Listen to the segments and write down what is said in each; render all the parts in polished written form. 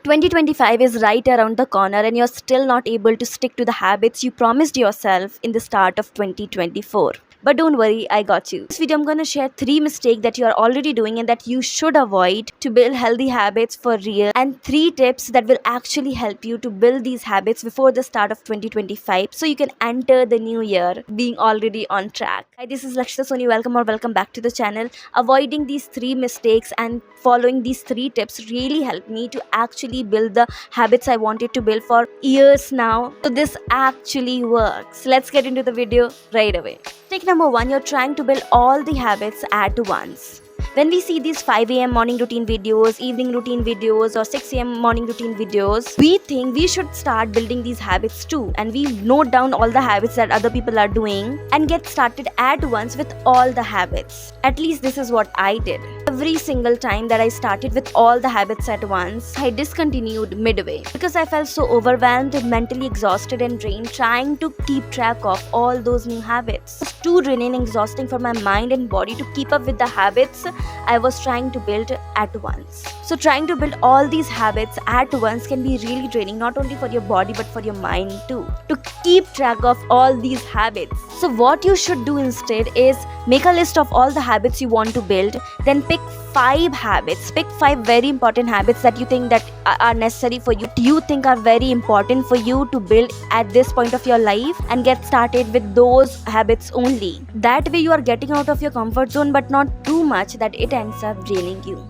2025 is right around the corner and you're still not able to stick to the habits you promised yourself in the start of 2024. But don't worry, I got you. In this video, I'm going to share 3 mistakes that you are already doing and that you should avoid to build healthy habits for real, and 3 tips that will actually help you to build these habits before the start of 2025 so you can enter the new year being already on track. Hi, this is Lakshita Soni. Welcome back to the channel. Avoiding these 3 mistakes and following these 3 tips really helped me to actually build the habits I wanted to build for years now. So this actually works. Let's get into the video right away. Mistake number 1, you're trying to build all the habits at once. When we see these 5 a.m. morning routine videos, evening routine videos, or 6 a.m. morning routine videos, we think we should start building these habits too. And we note down all the habits that other people are doing and get started at once with all the habits. At least this is what I did. Every single time that I started with all the habits at once, I discontinued midway because I felt so overwhelmed, mentally exhausted and drained trying to keep track of all those new habits. It was too draining and exhausting for my mind and body to keep up with the habits I was trying to build at once. So trying to build all these habits at once can be really draining, not only for your body but for your mind too, to keep track of all these habits. So what you should do instead is make a list of all the habits you want to build, then pick 5 habits. Pick 5 very important habits that you think that are necessary for you think are very important for you to build at this point of your life, and get started with those habits only. That way you are getting out of your comfort zone but not too much that it ends up draining you.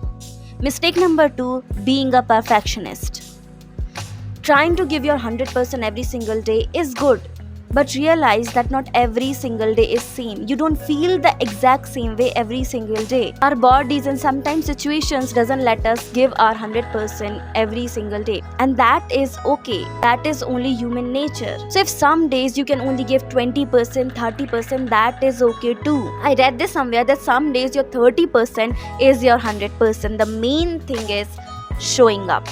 Mistake number 2, being a perfectionist. Trying to give your 100% every single day is good, but realize that not every single day is same. You don't feel the exact same way every single day. Our bodies and sometimes situations doesn't let us give our 100% every single day, and that is okay. That is only human nature. So if some days you can only give 20%, 30%, that is okay too. I read this somewhere that some days your 30% is your 100%. The main thing is showing up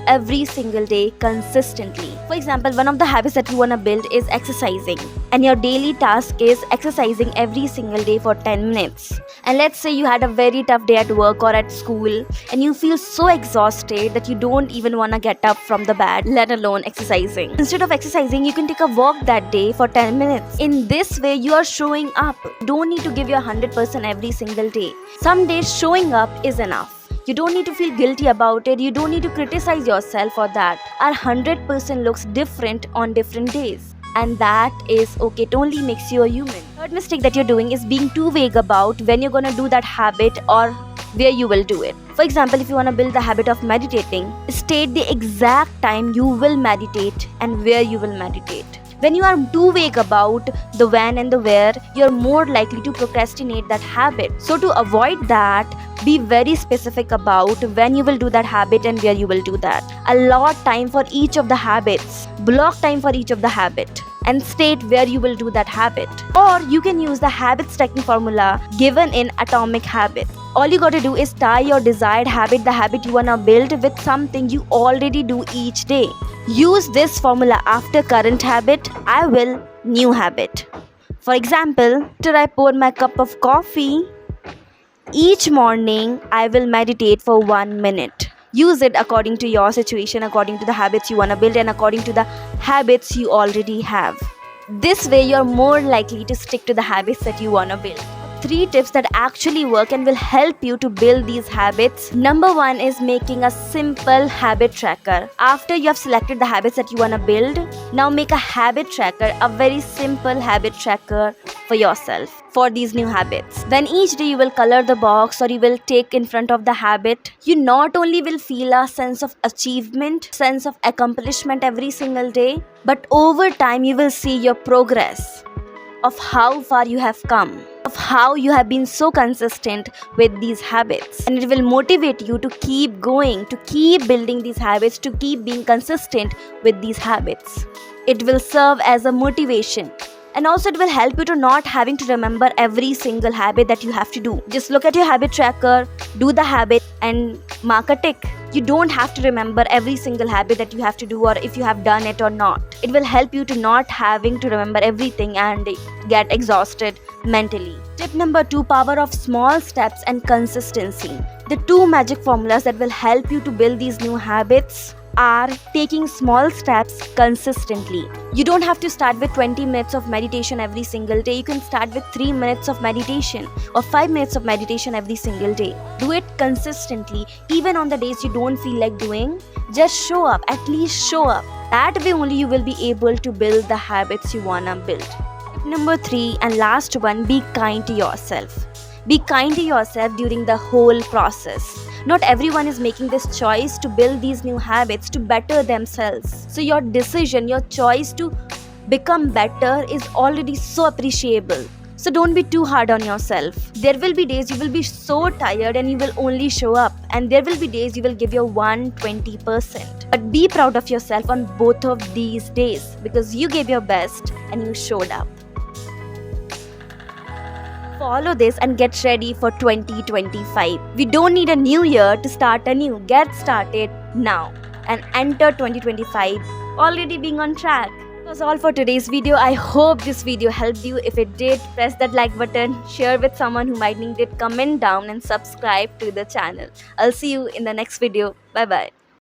every single day consistently. For example, one of the habits that you want to build is exercising, and your daily task is exercising every single day for 10 minutes. And let's say you had a very tough day at work or at school and you feel so exhausted that you don't even want to get up from the bed, let alone exercising. Instead of exercising, you can take a walk that day for 10 minutes. In this way, you are showing up. You don't need to give your 100% every single day. Some days showing up is enough. You don't need to feel guilty about it. You don't need to criticize yourself for that. Our 100% looks different on different days, and that is okay. It only makes you a human. Third mistake that you're doing is being too vague about when you're gonna do that habit or where you will do it. For example, if you want to build the habit of meditating, state the exact time you will meditate and where you will meditate. When you are too vague about the when and the where, you're more likely to procrastinate that habit. So to avoid that, be very specific about when you will do that habit and where you will do that. Allot time for each of the habits. Block time for each of the habit and state where you will do that habit. Or you can use the habit stacking formula given in Atomic Habits. All you got to do is tie your desired habit, the habit you want to build, with something you already do each day. Use this formula after current habit, I will new habit. For example, after I pour my cup of coffee, each morning I will meditate for 1 minute. Use it according to your situation, according to the habits you want to build, and according to the habits you already have. This way you're more likely to stick to the habits that you want to build. 3 tips that actually work and will help you to build these habits. Number 1 is making a simple habit tracker. After you have selected the habits that you want to build, now make a habit tracker, a very simple habit tracker for yourself for these new habits. Then each day you will color the box or you will take in front of the habit. You not only will feel a sense of achievement, sense of accomplishment every single day, but over time you will see your progress of how far you have come, of how you have been so consistent with these habits. And it will motivate you to keep going, to keep building these habits, to keep being consistent with these habits. It will serve as a motivation. And also it will help you to not having to remember every single habit that you have to do. Just look at your habit tracker, do the habit and mark a tick. You don't have to remember every single habit that you have to do or if you have done it or not. It will help you to not having to remember everything and get exhausted mentally. Tip number 2, power of small steps and consistency. The two magic formulas that will help you to build these new habits are taking small steps consistently. You don't have to start with 20 minutes of meditation every single day. You can start with 3 minutes of meditation or 5 minutes of meditation every single day. Do it consistently, even on the days you don't feel like doing. Just show up, at least show up. That way only you will be able to build the habits you wanna build. Tip number 3 and last one, be kind to yourself. Be kind to yourself during the whole process. Not everyone is making this choice to build these new habits to better themselves. So your decision, your choice to become better is already so appreciable. So don't be too hard on yourself. There will be days you will be so tired and you will only show up. And there will be days you will give your 120%. But be proud of yourself on both of these days because you gave your best and you showed up. Follow this and get ready for 2025. We don't need a new year to start anew. Get started now and enter 2025 already being on track. That was all for today's video. I hope this video helped you. If it did, press that like button, share with someone who might need it, comment down and subscribe to the channel. I'll see you in the next video. Bye bye.